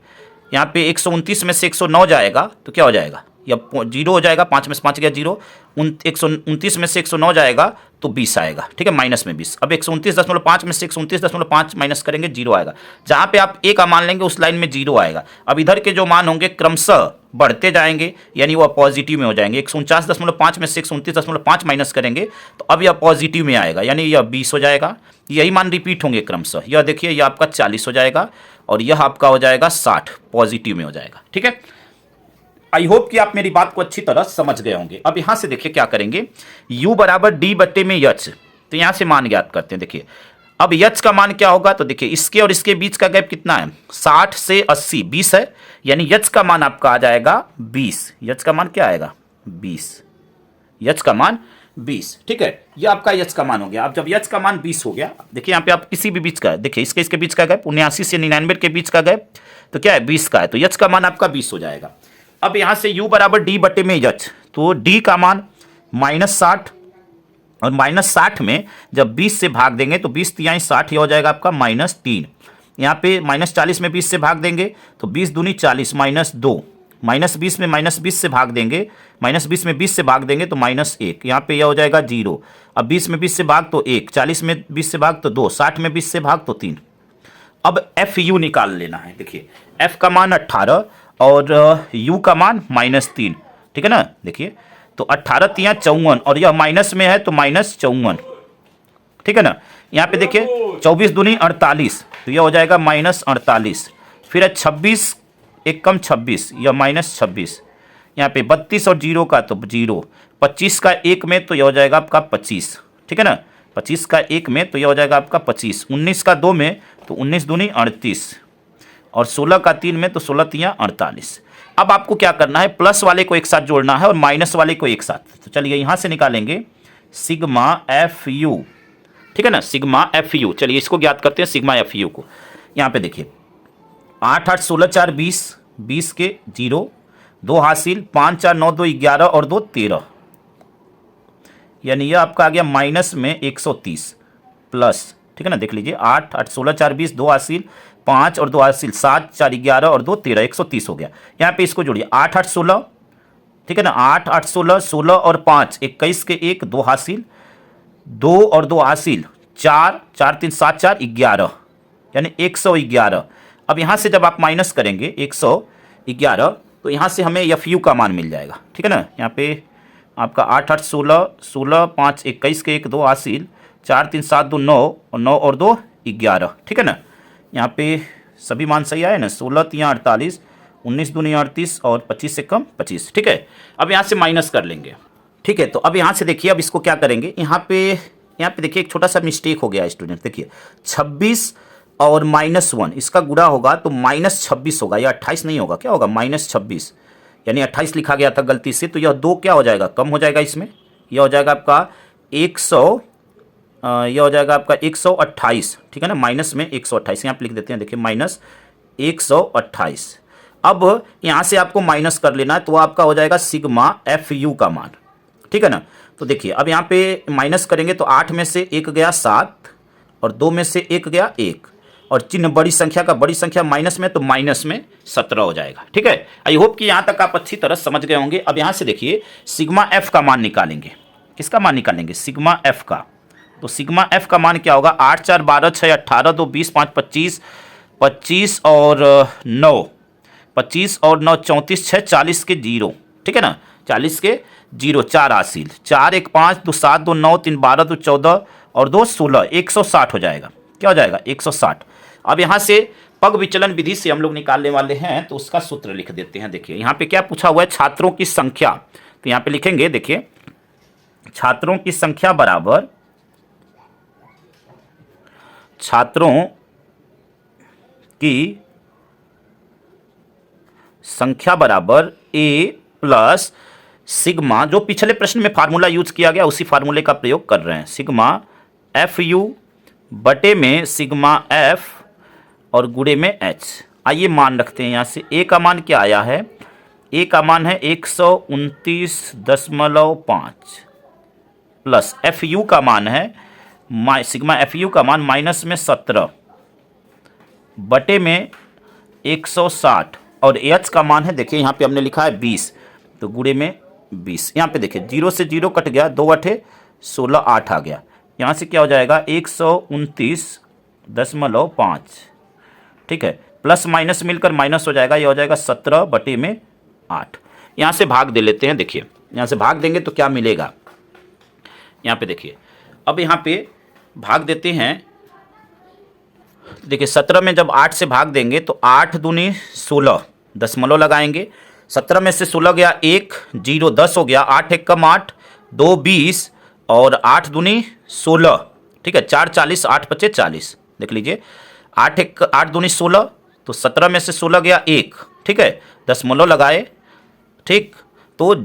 यहाँ पे 129 में से 109 जाएगा तो क्या हो जाएगा, या 0 हो जाएगा, 5 में से 5 गया 0, 129 में से 109 जाएगा तो 20 आएगा, ठीक है, माइनस में 20। अब 129.5 में से 129.5 माइनस करेंगे 0 आएगा। जहाँ पे आप ए का मान लेंगे उस लाइन में 0 आएगा। अब इधर के जो मान होंगे क्रमशः बढ़ते जाएंगे, यानी वो पॉजिटिव में हो जाएंगे। 149.5 में से 129.5 माइनस करेंगे तो अब यह पॉजिटिव में आएगा, यानी यह 20 हो जाएगा। यही मान रिपीट होंगे क्रमशः। यह देखिए यह आपका 40 हो जाएगा और यह आपका हो जाएगा 60, पॉजिटिव में हो जाएगा, ठीक है। आई होप कि आप मेरी बात को अच्छी तरह समझ गए होंगे। अब यहां से देखिए क्या करेंगे, u बराबर डी बट्टे में यच, तो यहां से मान ज्ञात करते हैं। देखिए अब यच का मान क्या होगा, तो देखिए इसके और इसके बीच का गैप कितना है, 60 से 80, 20 है, यानी यच का मान आपका आ जाएगा 20। यच का मान क्या आएगा, 20। यच का मान 20, ठीक है, ये आपका यच का मान हो गया। अब जब यच का मान 20 हो गया, देखिए यहाँ पे आप किसी भी बीच का है, देखिए इसके बीच का गैप 79 से 99 के बीच का गैप तो क्या है, 20 का है, तो यच का मान आपका 20 हो जाएगा। अब यहां से u बराबर डी बटे में यच, तो d का मान -60, और -60 में जब 20 से भाग देंगे तो 20 तिहाई 60, ये हो जाएगा आपका -3। यहाँ पे -40 में 20 से भाग देंगे तो 20 दूनी 40, -2, -20 में -20 से भाग देंगे, -20 में 20 से भाग देंगे तो -1, यहाँ पे यह हो जाएगा 0। अब 20 में 20 से भाग तो 1, 40 में 20 से भाग तो 2, 60 में 20 से भाग तो 3। अब FU निकाल लेना है। देखिए F का मान 18 और U का मान -3, ठीक है ना। देखिए तो 18 तिया 54 और यह माइनस में है तो -54, ठीक है ना। यहाँ पे देखिए 24 दूनी 48, तो यह हो जाएगा -48। फिर है 26 एक कम 26, यह -26। यहाँ पे 32 और 0 का तो 0, 25 का 1 में तो यह हो जाएगा आपका 25, ठीक है ना। 25 का 1 में तो यह हो जाएगा आपका 25, 19 का 2 में तो 19 दूनी 38, और 16 का 3 में तो 16 तिया 48। अब आपको क्या करना है, प्लस वाले को एक साथ जोड़ना है और माइनस वाले को एक साथ। तो चलिए यहाँ से निकालेंगे सिग्मा एफ यू, ठीक है ना, सिग्मा एफ यू। चलिए इसको ज्ञात करते हैं सिग्मा एफ यू को। यहाँ पे देखिए 8 8 16 4 20, 20 के 0, 2 हासिल, 5 4 9 2 11 और 2 13, यानी यह आपका आ गया माइनस में 130 प्लस, ठीक है ना। देख लीजिए 8 8 16 4 20, 2 हासिल, 5 और 2 हासिल, 7 4 11 और 2 13, 130 हो गया। यहाँ पे इसको जोड़िए 8 8 16, ठीक है ना, 8 8 16, 16 और 5 21 के 1, 2 हासिल, 2 और 2 हासिल, 4 4 3 7 4 11, यानी 111। अब यहाँ से जब आप माइनस करेंगे 111 तो यहाँ से हमें एफ यू का मान मिल जाएगा, ठीक है ना। यहाँ पे आपका 8 8 16, 16 5 21 के 1, 2 हासिल, 4 3 7 2 9 और 9 और 2 11, ठीक है ना। यहाँ पे सभी मान सही आए ना, 16 तिया 48, 19 दूनी 38 और 25 से कम 25, ठीक है। अब यहाँ से माइनस कर लेंगे, ठीक है। तो अब यहाँ से देखिए अब इसको क्या करेंगे, यहाँ पे देखिए एक छोटा सा मिस्टेक हो गया स्टूडेंट। देखिए 26 और -1 इसका गुणा होगा तो -26 होगा, या 28 नहीं होगा, क्या होगा -26, यानी 28 लिखा गया था गलती से, तो यह 2 क्या हो जाएगा, कम हो जाएगा इसमें, यह हो जाएगा आपका 128, ठीक है ना, माइनस में 128 यहाँ पे लिख देते हैं। देखिए -128। अब यहाँ से आपको माइनस कर लेना है तो आपका हो जाएगा सिग्मा एफ यू का मान, ठीक है ना। तो देखिए अब यहाँ पे माइनस करेंगे तो 8 में से 1 गया 7 और 2 में से 1 गया 1, और चिन्ह बड़ी संख्या का बड़ी संख्या माइनस में तो माइनस में 17 हो जाएगा, ठीक है। आई होप कि यहाँ तक आप अच्छी तरह समझ गए होंगे। अब यहाँ से देखिए सिग्मा एफ का मान निकालेंगे। किसका मान निकालेंगे, सिग्मा एफ का। तो सिग्मा एफ का मान क्या होगा, 8 4 12 6 18 2 20 5 25, 25 और 9 25 और 9 34 6 40 के 0, ठीक है ना, 40 के 0, 4 हासिल, 4 1 5 2 7 2 9 3 12 2 14 और 2 16, 160 हो जाएगा। क्या हो जाएगा, 160। अब यहाँ से पग विचलन विधि से हम लोग निकालने वाले हैं, तो उसका सूत्र लिख देते हैं। देखिए यहाँ पे क्या पूछा हुआ है, छात्रों की संख्या, तो यहाँ पे लिखेंगे देखिए छात्रों की संख्या बराबर, छात्रों की संख्या बराबर ए प्लस सिग्मा, जो पिछले प्रश्न में फार्मूला यूज किया गया उसी फार्मूले का प्रयोग कर रहे हैं, सिग्मा एफ यू बटे में सिग्मा एफ और गुणे में एच। आइए मान रखते हैं यहाँ से। ए का मान क्या आया है, ए का मान है 129.5, प्लस एफ यू का मान है सिग्मा एफ यू का मान माइनस में 17 बटे में 160 और एच का मान है, देखिए यहाँ पे हमने लिखा है 20, तो गुणे में 20। यहाँ पे देखिए 0 से 0 कट गया, 2 8 16 8 आ गया। यहाँ से क्या हो जाएगा 129.5, ठीक है, प्लस माइनस मिलकर माइनस हो जाएगा, ये हो जाएगा 17 बटे में 8। यहाँ से भाग दे लेते हैं, देखिए यहाँ से भाग देंगे तो क्या मिलेगा, यहाँ पे देखिए, अब यहाँ पे भाग देते हैं, देखिए 17 में जब 8 से भाग देंगे तो 8 दूनी 16, दशमलव लगाएंगे, 17 में से 16 गया 1 0 10 हो गया, 8 1 कम 8 2 20 और 8 दूनी 16, ठीक है, 4 40 8 5 40, देख लीजिए 8 दूनी 16, तो 17 में से 16 गया 1, ठीक है, दशमलव लगाए, ठीक, तो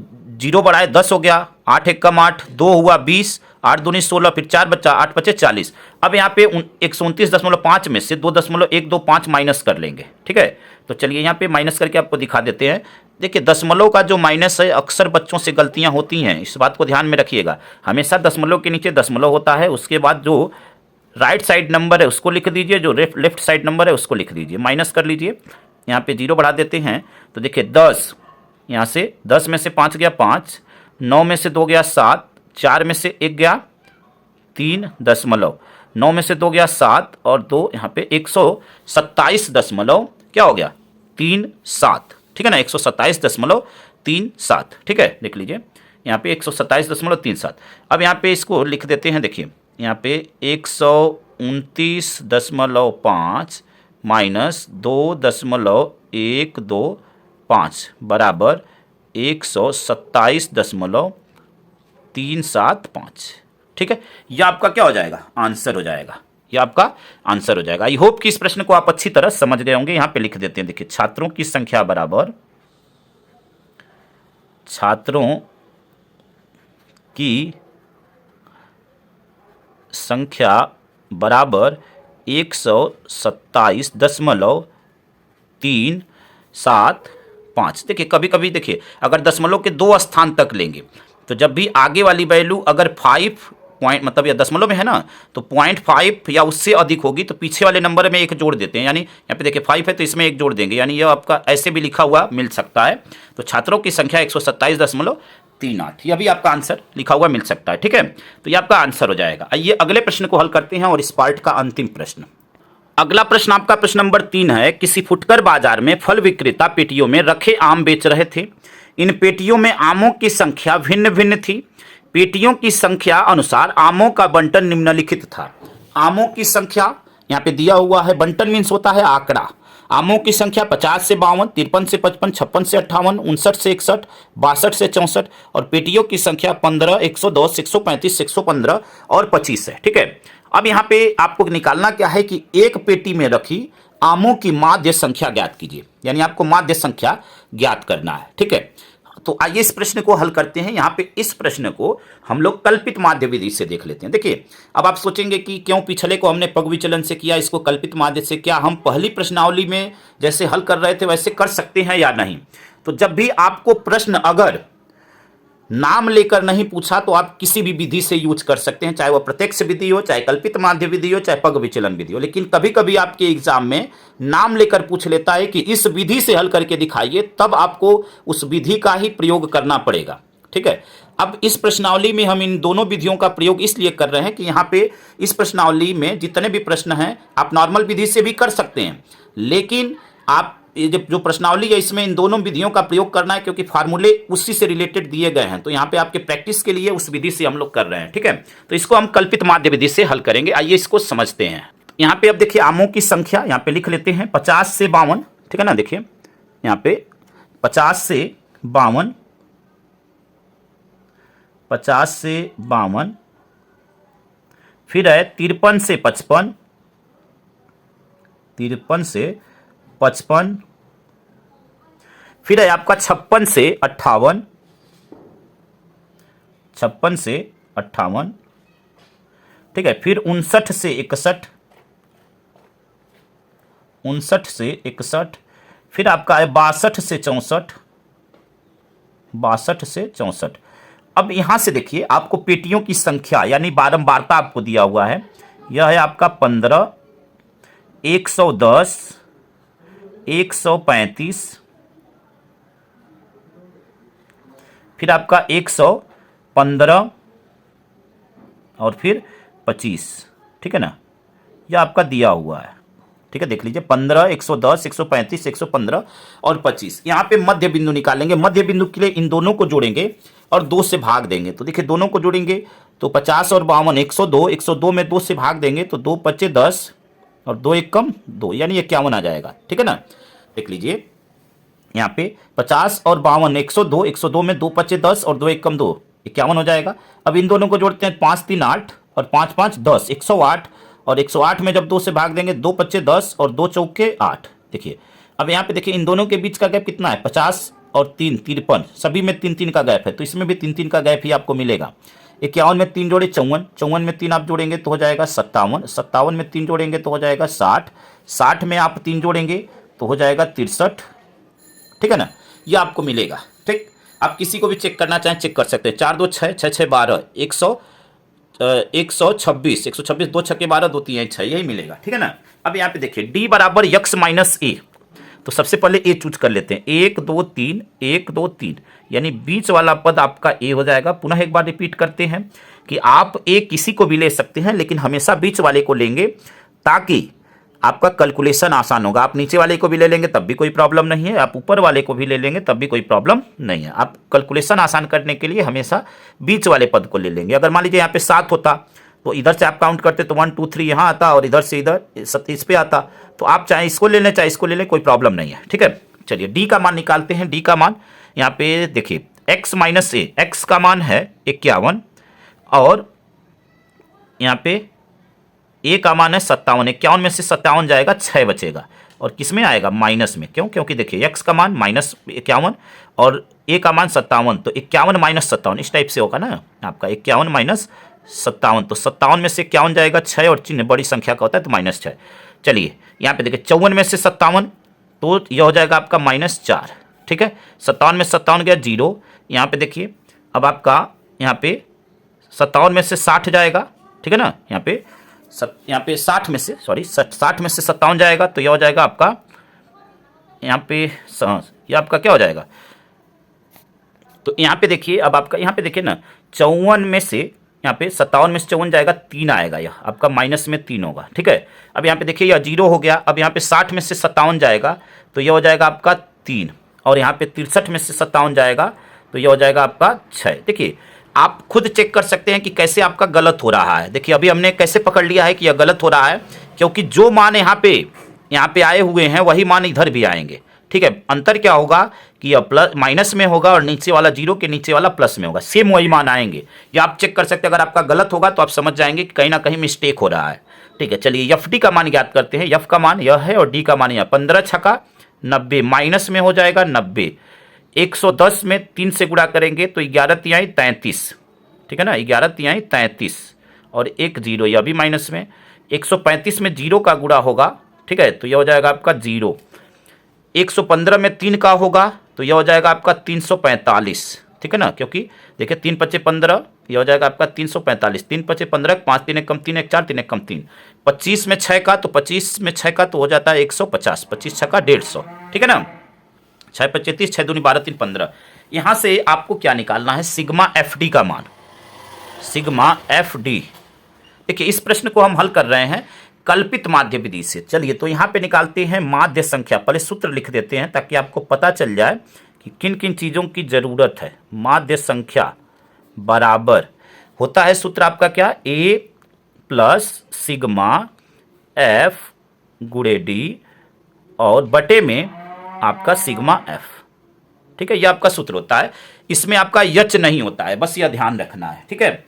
0 बढ़ाए 10 हो गया, 8 1 कम 8 2 हुआ 20, 8 दूनी 16, फिर 4 बच्चा 8 5 40। अब यहाँ पे 129.5 में से 2.125 माइनस कर लेंगे, ठीक है, तो चलिए यहाँ पे माइनस करके आपको दिखा देते हैं। देखिए दशमलव का जो माइनस है, अक्सर बच्चों से गलतियाँ होती हैं, इस बात को ध्यान में रखिएगा, हमेशा दशमलव के नीचे दशमलव होता है, उसके बाद जो राइट साइड नंबर है उसको लिख दीजिए, जो लेफ्ट साइड नंबर है उसको लिख दीजिए, माइनस कर लीजिए। यहाँ पे 0 बढ़ा देते हैं, तो देखिए 10, यहाँ से 10 में से 5 गया 5, 9 में से 2 गया 7, 4 में से 1 गया 3 दशमलव, 9 में से 2 गया 7 और 2 यहाँ पे 127 दशमलव क्या हो गया 37, ठीक है ना, 127.37, ठीक है, देख लीजिए यहाँ पे 127.37। अब यहाँ पे इसको लिख देते हैं, देखिए यहाँ पे 129.5 माइनस 2.125 बराबर 127.375, ठीक है, यह आपका क्या हो जाएगा आंसर हो जाएगा, यह आपका आंसर हो जाएगा। आई होप कि इस प्रश्न को आप अच्छी तरह समझ गए होंगे। यहाँ पे लिख देते हैं, देखिए छात्रों की संख्या बराबर छात्रों की संख्या बराबर 127.375। देखिए कभी कभी देखिए अगर दशमलव के 2 स्थान तक लेंगे तो जब भी आगे वाली वैल्यू अगर 5 पॉइंट मतलब या दशमलव में है ना, तो 0.5 या उससे अधिक होगी तो पीछे वाले नंबर में 1 जोड़ देते हैं, यानी यहाँ पे देखिए 5 है तो इसमें 1 जोड़ देंगे, यानी यह आपका ऐसे भी लिखा हुआ मिल सकता है। तो छात्रों की संख्या 127.38, यह भी आपका आंसर लिखा हुआ मिल सकता है, ठीक है, तो यह आपका आंसर हो जाएगा। आइए अगले प्रश्न को हल करते हैं और इस पार्ट का अंतिम प्रश्न। अगला प्रश्न आपका प्रश्न नंबर 3 है। किसी फुटकर बाजार में फल विक्रेता पेटियों में रखे आम बेच रहे थे। इन पेटियों में आमों की संख्या भिन्न भिन्न थी। पेटियों की संख्या अनुसार आमों का बंटन निम्नलिखित था। आमों की संख्या यहाँ पे दिया हुआ है, बंटन मीन्स होता है आंकड़ा। आमों की संख्या 50 से 52, 53 से 55, 56 से 58, 59 से 61, 62 से 64 और पेटियों की संख्या 15, 110, 135, 115 और 25 है, ठीक है। अब यहाँ पे आपको निकालना क्या है कि एक पेटी में रखी आमों की माध्य संख्या ज्ञात कीजिए, यानी आपको माध्य संख्या ज्ञात करना है, ठीक है। तो आइए इस प्रश्न को हल करते हैं। यहाँ पे इस प्रश्न को हम लोग कल्पित माध्य विधि से देख लेते हैं। देखिए अब आप सोचेंगे कि क्यों पिछले को हमने पग विचलन से किया, इसको कल्पित माध्य से, क्या हम पहली प्रश्नावली में जैसे हल कर रहे थे वैसे कर सकते हैं या नहीं। तो जब भी आपको प्रश्न अगर नाम लेकर नहीं पूछा तो आप किसी भी विधि से यूज कर सकते हैं, चाहे वह प्रत्यक्ष विधि हो, चाहे कल्पित माध्य विधि हो, चाहे पग विचलन विधि हो। लेकिन कभी कभी आपके एग्जाम में नाम लेकर पूछ लेता है कि इस विधि से हल करके दिखाइए, तब आपको उस विधि का ही प्रयोग करना पड़ेगा, ठीक है। अब इस प्रश्नावली में हम इन दोनों विधियों का प्रयोग इसलिए कर रहे हैं कि यहाँ पे इस प्रश्नावली में जितने भी प्रश्न हैं आप नॉर्मल विधि से भी कर सकते हैं, लेकिन आप ये जो प्रश्नावली है इसमें इन दोनों विधियों का प्रयोग करना है, क्योंकि फार्मूले उसी से रिलेटेड दिए गए हैं। तो यहाँ पे आपके प्रैक्टिस के लिए उस विधि से हम लोग कर रहे हैं, ठीक है। तो इसको हम कल्पित माध्य विधि से हल करेंगे। आइए इसको समझते हैं। यहाँ पे अब देखिए आमों की संख्या यहाँ पे लिख लेते हैं 50 से 52, ठीक है ना। देखिए यहाँ पे 50 से 52, 50 से 52, फिर है 53 से 55, 53 से 55, फिर है आपका 56 से 58, 56 से 58, ठीक है। फिर 59 से 61, 59 से 61, फिर आपका है 62 से 64, 62 से 64 अब यहां से देखिए आपको पेटियों की संख्या यानी बारंबारता आपको दिया हुआ है। यह है आपका 15, 110, 135, फिर आपका 115 और फिर 25, ठीक है ना, यह आपका दिया हुआ है। ठीक है, देख लीजिए 15, 110, 135, 115 और 25। यहाँ पे मध्य बिंदु निकालेंगे। मध्य बिंदु के लिए इन दोनों को जोड़ेंगे और 2 से भाग देंगे। तो देखिए दोनों को जोड़ेंगे तो 50 और 52, 102, 102 में 2 से भाग देंगे तो 2 पच्चे 10 और 2 एक कम 2, यानी 51 आ जाएगा। ठीक है ना, देख लीजिए यहाँ पे 50 और 52, 102, 102 में 2 पच्चे 10 और 2 एक कम 2, 51 हो जाएगा। अब इन दोनों को जोड़ते हैं, 5 3 8 और 5 5 10, 108 और 108 में जब 2 से भाग देंगे 2 पच्चे 10 और 2 चौके 8। देखिए अब यहाँ पे देखिए इन दोनों के बीच का गैप कितना है, 50 और 3 53, सभी में 3 3 का गैप है, तो इसमें भी 3 3 का गैप ही आपको मिलेगा। 51 में 3 जोड़े 54, 54 में 3 आप जोड़ेंगे तो हो जाएगा 57, 57 में 3 जोड़ेंगे तो हो जाएगा 60, 60 में आप 3 जोड़ेंगे तो हो जाएगा 63। ठीक है ना, ये आपको मिलेगा। ठीक, आप किसी को भी चेक करना चाहें चेक कर सकते हैं। 4 2 6, 6 6 12, 126, 126, 2 छक्के 12, 2 3 6, यही मिलेगा। ठीक है ना। अब यहाँ पे देखिए डी बराबर यक्स माइनस ए, तो सबसे पहले ए चूज कर लेते हैं। 1 2 3, 1 2 3, यानी बीच वाला पद आपका ए हो जाएगा। पुनः एक बार रिपीट करते हैं कि आप ए किसी को भी ले सकते हैं, लेकिन हमेशा बीच वाले को लेंगे ताकि आपका कैलकुलेशन आसान होगा। आप नीचे वाले को भी ले लेंगे तब भी कोई प्रॉब्लम नहीं है, आप ऊपर वाले को भी ले लेंगे तब भी कोई प्रॉब्लम नहीं है। आप कैलकुलेशन आसान करने के लिए हमेशा बीच वाले पद को ले लेंगे। अगर मान लीजिए यहाँ पे 7 होता तो इधर से आप काउंट करते तो 1 2 3 यहाँ आता और इधर से इधर इस पे आता, तो आप चाहे इसको ले लें चाहे इसको ले लें, कोई प्रॉब्लम नहीं है। ठीक है, चलिए डी का मान निकालते हैं। डी का मान यहाँ पे देखिए एक्स माइनस ए, एक्स का मान है 51 और यहाँ पे ए का मान है 57। 51 में से 57 जाएगा, 6 बचेगा और किस में आएगा, माइनस में। क्यों, क्योंकि देखिए एक्स का मान -51 और ए का मान 57, तो 51 माइनस 57 इस टाइप से होगा ना आपका, 51 माइनस 57, तो 57 में से 51 जाएगा 6 और चिन्ह बड़ी संख्या का होता है तो -6। चलिए यहाँ पे देखिए 54 में से 57 तो यह हो जाएगा आपका -4। ठीक है, 57 में 57 गया 0। यहाँ पे देखिए अब आपका यहाँ पे 57 में से 60 जाएगा। ठीक है ना, यहाँ पे 60 में से 57 जाएगा तो यह हो जाएगा आपका यहाँ पे ये आपका क्या हो जाएगा, तो यहाँ पे देखिए अब आपका यहाँ पे देखिए ना 54 में से यहाँ पे 57 में से 54 जाएगा 3 आएगा, यह आपका माइनस में 3 होगा। ठीक है, अब यहाँ पे देखिए यह 0 हो गया। अब यहाँ पे 60 में से 57 जाएगा तो यह हो जाएगा आपका 3 और यहाँ पे 63 में से 57 जाएगा तो यह हो जाएगा आपका 6। देखिए आप खुद चेक कर सकते हैं कि कैसे आपका गलत हो रहा है। देखिए अभी हमने कैसे पकड़ लिया है कि यह गलत हो रहा है, क्योंकि जो मान यहाँ पे आए हुए हैं वही मान इधर भी आएंगे। ठीक है, अंतर क्या होगा कि यह प्लस माइनस में होगा और नीचे वाला 0 के नीचे वाला प्लस में होगा, सेम वही मान आएंगे। या आप चेक कर सकते हैं, अगर आपका गलत होगा तो आप समझ जाएंगे कि कहीं ना कहीं मिस्टेक हो रहा है। ठीक है, चलिए एफ डी का मान ज्ञात करते हैं। एफ का मान यह है और डी का मान यह, 15 छक्का 90, माइनस में हो जाएगा 90। 110 में 3 से गुणा करेंगे तो 11 तिहाई 33। ठीक है ना, 11 तिहाई 33 और 1 0, यह भी माइनस में। 135 में 0 का गुणा होगा, ठीक है, तो यह हो जाएगा आपका 0। 115 में 3 का होगा तो यह हो जाएगा आपका 345। ठीक है ना, क्योंकि देखिए 3 पच्चे 15, यह हो जाएगा आपका 345। 3 पच्चे 15, 5 3 1 कम 3 1 4 3 1 कम 3। 25 में 6 का, तो 25 में 6 का तो हो जाता है 150। 25 6 का 150। ठीक है ना, 6 पच्चे 30, 6 दूनी 12 3 15। यहाँ से आपको क्या निकालना है, सिग्मा एफ डी का मान, सिग्मा एफ डी। देखिए इस प्रश्न को हम हल कर रहे हैं कल्पित माध्य विधि से। चलिए तो यहाँ पे निकालते हैं माध्य संख्या। पहले सूत्र लिख देते हैं ताकि आपको पता चल जाए कि किन किन चीज़ों की ज़रूरत है। माध्य संख्या बराबर होता है सूत्र आपका क्या, ए प्लस सिग्मा एफ गुणे डी और बटे में आपका सिग्मा एफ। ठीक है, यह आपका सूत्र होता है। इसमें आपका यच नहीं होता है, बस यह ध्यान रखना है। ठीक है,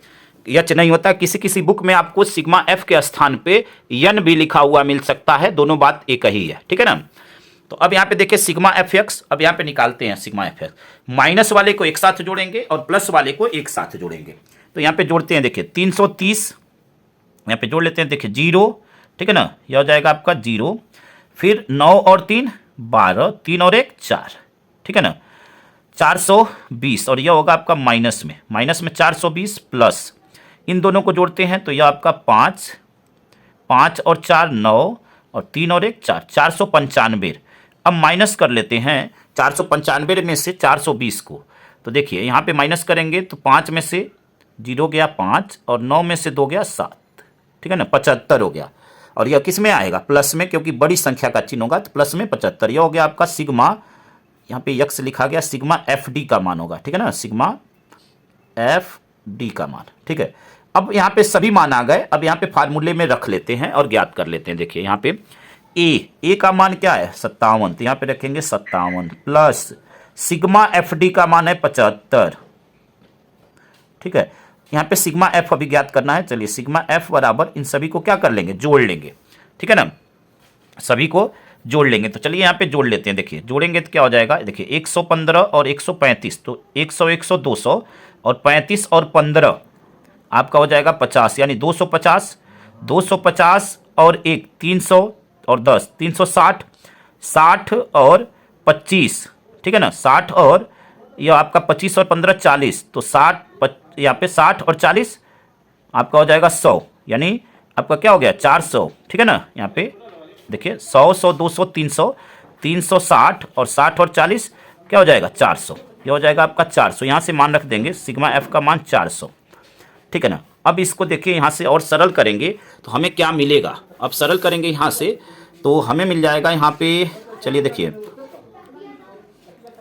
यच नहीं होता। किसी किसी बुक में आपको सिग्मा एफ के स्थान पे यन भी लिखा हुआ मिल सकता है, दोनों बात एक ही है। ठीक है ना, तो अब यहाँ पे देखिए सिग्मा एफ एक्स, अब यहाँ पे निकालते हैं सिग्मा एफ एक्स। माइनस वाले को एक साथ जोड़ेंगे और प्लस वाले को एक साथ जोड़ेंगे। तो यहाँ पे जोड़ते हैं, देखिए 330 यहाँ पे जोड़ लेते हैं, देखिए 0। ठीक है ना, यह हो जाएगा आपका 0। फिर 9 और 3 12, 3 और 1 4। ठीक है ना, 420 और यह होगा आपका माइनस में 420 प्लस, इन दोनों को जोड़ते हैं तो यह आपका 5, 5 और 4 9 और 3 और 1 4, 495। अब माइनस कर लेते हैं 495 में से 420 को, तो देखिए यहाँ पे माइनस करेंगे तो 5 में से 0 गया 5 और 9 में से 2 गया 7, ठीक है ना, 75 हो गया। और यह किस में आएगा? प्लस में, क्योंकि बड़ी संख्या का चिन्ह होगा तो प्लस में 75। यह हो गया आपका सिग्मा, यहाँ पे यक्स लिखा गया, सिग्मा एफ डी का मान होगा, ठीक है ना, सिग्मा एफ डी का मान, ठीक है। अब यहाँ पे सभी मान आ गए, अब यहाँ पे फार्मूले में रख लेते हैं और ज्ञात कर लेते हैं। देखिए यहाँ पे ए का मान क्या है? 57, तो यहाँ पे रखेंगे 57 प्लस सिग्मा एफ डी का मान है 75, ठीक है। यहाँ पे सिग्मा एफ अभी ज्ञात करना है। चलिए सिग्मा एफ बराबर इन सभी को क्या कर लेंगे? जोड़ लेंगे, ठीक है ना, सभी को जोड़ लेंगे। तो चलिए यहाँ पे जोड़ लेते हैं। देखिए जोड़ेंगे तो क्या हो जाएगा? देखिए 115 और 135, तो 100 100 200 और 35 और 15 आपका हो जाएगा 50, यानी 250, 250 और 1 300 और 10 360, 60 और 25, ठीक है ना, 60 और यह आपका 25 और 15 40, तो 60 यहाँ पे 60 और 40 आपका हो जाएगा 100, यानी आपका क्या हो गया? 400, ठीक है ना। यहाँ पे देखिए 100 100 200 300 360 और 60 और 40 क्या हो जाएगा? 400, ये हो जाएगा आपका 400। यहाँ से मान रख देंगे सिग्मा एफ का मान 400, ठीक है ना। अब इसको देखिए यहाँ से और सरल करेंगे तो हमें क्या मिलेगा? अब सरल करेंगे यहाँ से तो हमें मिल जाएगा यहाँ पे, चलिए देखिए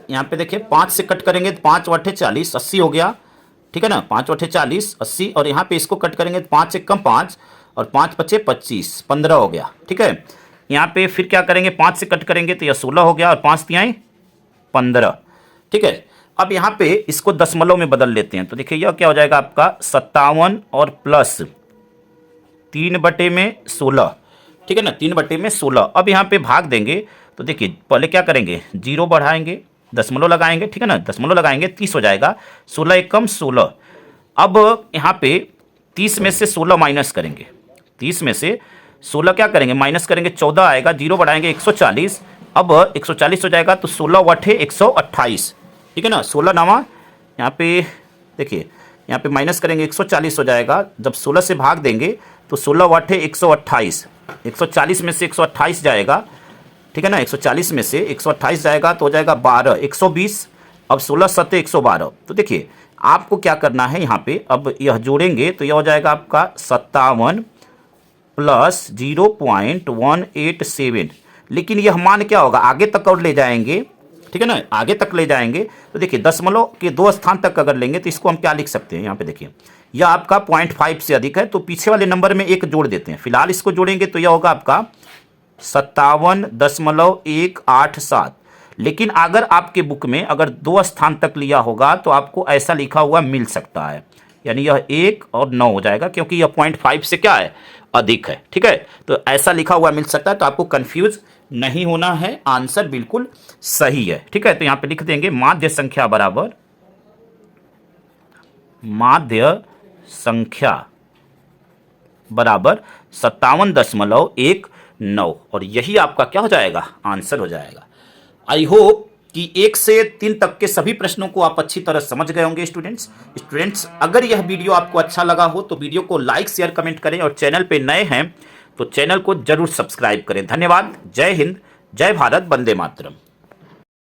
यहाँ पे देखिए 5 से कट करेंगे तो 5 बटे 40 80 हो गया, ठीक है ना, 5 बटे 40 80, और यहाँ पे इसको कट करेंगे तो 5 से कम 5 और 5 बचे 25 15 हो गया, ठीक है। यहाँ पे फिर क्या करेंगे? 5 से कट करेंगे तो यह 16 हो गया और 5 तिहाई 15, ठीक है। अब यहाँ पे इसको दशमलव में बदल लेते हैं तो देखिए यह क्या हो जाएगा आपका 57 और प्लस 3/16, ठीक है ना, 3/16। अब यहाँ पे भाग देंगे तो देखिए पहले क्या करेंगे? 0 बढ़ाएंगे, दशमलव लगाएंगे, ठीक है ना, दशमलव लगाएंगे 30 हो जाएगा, 16 एकम 16। अब यहाँ पे 30 में से 16 माइनस करेंगे, 30 में से 16 क्या करेंगे? माइनस करेंगे, 14 आएगा, 0 बढ़ाएंगे 140, अब 140 हो जाएगा तो 16 बटे 128, ठीक है ना, 16 नामा यहाँ पे देखिए यहाँ पे माइनस करेंगे 140 हो जाएगा, जब 16 से भाग देंगे तो 16 बटे 128, 140 में से 128 जाएगा, ठीक है ना, 140 में से 128 जाएगा तो हो जाएगा 12 120, अब 16 7 112। तो देखिए आपको क्या करना है यहाँ पे, अब यह जोड़ेंगे तो यह हो जाएगा आपका 57 प्लस 0.187, लेकिन यह मान क्या होगा? आगे तक और ले जाएंगे, ठीक है ना, आगे तक ले जाएंगे तो देखिए दशमलव के 2 स्थान तक अगर लेंगे तो इसको हम क्या लिख सकते हैं? यहाँ पे देखिए यह आपका 0.5 से अधिक है तो पीछे वाले नंबर में 1 जोड़ देते हैं। फिलहाल इसको जोड़ेंगे तो यह होगा आपका 57.187, लेकिन अगर आपके बुक में अगर 2 स्थान तक लिया होगा तो आपको ऐसा लिखा हुआ मिल सकता है, यानी यह 1 और 9 हो जाएगा क्योंकि यह 0.5 से क्या है? अधिक है, ठीक है। तो ऐसा लिखा हुआ मिल सकता है, तो आपको कंफ्यूज नहीं होना है, आंसर बिल्कुल सही है, ठीक है। तो यहाँ पे लिख देंगे माध्य संख्या बराबर माध्य संख्या बराबर 57.19, और यही आपका क्या हो जाएगा? आंसर हो जाएगा। आई होप कि 1 से 3 तक के सभी प्रश्नों को आप अच्छी तरह समझ गए होंगे स्टूडेंट्स। अगर यह वीडियो आपको अच्छा लगा हो तो वीडियो को लाइक शेयर कमेंट करें, और चैनल पे नए हैं तो चैनल को जरूर सब्सक्राइब करें। धन्यवाद। जय हिंद, जय भारत, वंदे मातरम।